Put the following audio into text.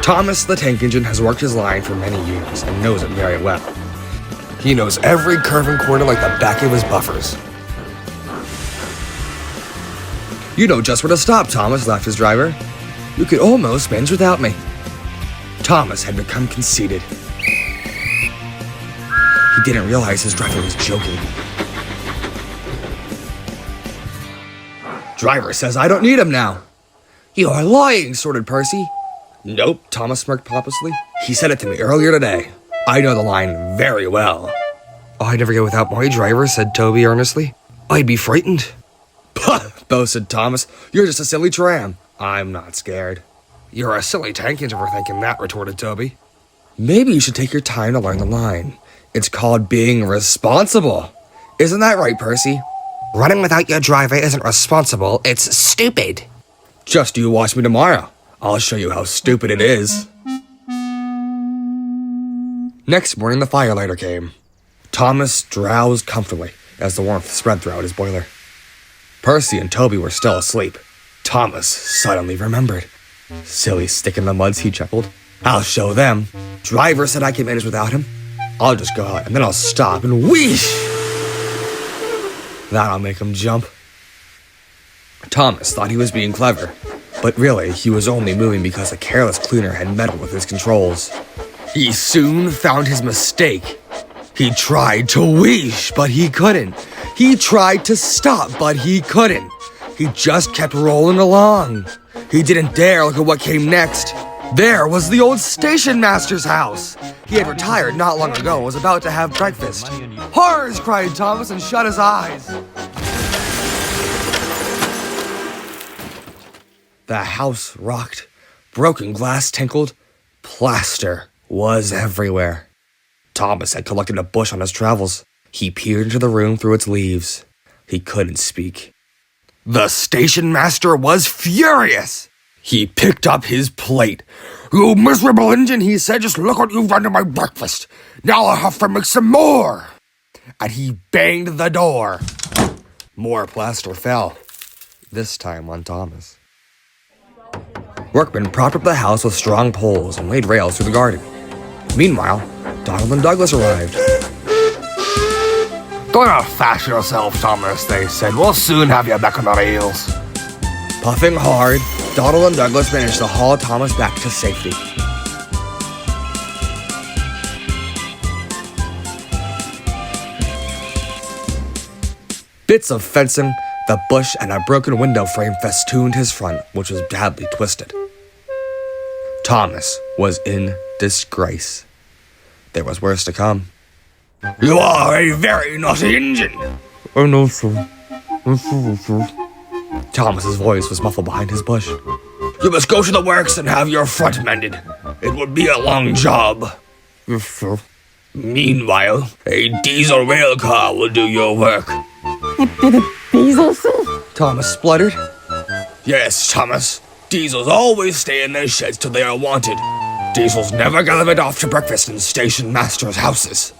Thomas the tank engine has worked his line for many years and knows it very well. He knows every curve and corner like the back of his buffers. You know just where to stop, Thomas, laughed his driver. You could almost manage without me. Thomas had become conceited. He didn't realize his driver was joking. Driver says I don't need him now. You are lying, snorted Percy. Nope, Thomas smirked pompously. He said it to me earlier today. I know the line very well. I'd never go without my driver, said Toby earnestly. I'd be frightened. Puh, boasted Thomas. You're just a silly tram. I'm not scared. You're a silly tank engine for thinking that, retorted Toby. Maybe you should take your time to learn the line. It's called being responsible. Isn't that right, Percy? Running without your driver isn't responsible, it's stupid. Just you watch me tomorrow. I'll show you how stupid it is. Next morning, the firelighter came. Thomas drowsed comfortably as the warmth spread throughout his boiler. Percy and Toby were still asleep. Thomas suddenly remembered. Silly stick in the muds, he chuckled. I'll show them. Driver said I can manage without him. I'll just go out and then I'll stop and whoosh! That'll make him jump. Thomas thought he was being clever, but really he was only moving because a careless cleaner had meddled with his controls. He soon found his mistake. He tried to whoosh, but he couldn't. He tried to stop, but he couldn't. He just kept rolling along. He didn't dare look at what came next. There was the old station master's house. He had retired not long ago and was about to have breakfast. Horrors, cried Thomas and shut his eyes. The house rocked. Broken glass tinkled. Plaster was everywhere. Thomas had collected a bush on his travels. He peered into the room through its leaves. He couldn't speak. The station master was furious. He picked up his plate. You miserable engine, he said, just look what you've done to my breakfast. Now I'll have to make some more. And he banged the door. More plaster fell, this time on Thomas. Workmen propped up the house with strong poles and laid rails through the garden. Meanwhile, Donald and Douglas arrived. Go not fasten yourself, Thomas, they said. We'll soon have you back on the rails. Puffing hard, Donald and Douglas managed to haul Thomas back to safety. Bits of fencing, the bush, and a broken window frame festooned his front, which was badly twisted. Thomas was in disgrace. There was worse to come. You are a very naughty engine. I know, sir. Thomas's voice was muffled behind his bush. You must go to the works and have your front mended. It would be a long job. Yes, sir. Meanwhile, a diesel rail car will do your work. Diesel, sir? Thomas spluttered. Yes, Thomas. Diesels always stay in their sheds till they are wanted. Diesels never gallivant off to breakfast in station masters' houses.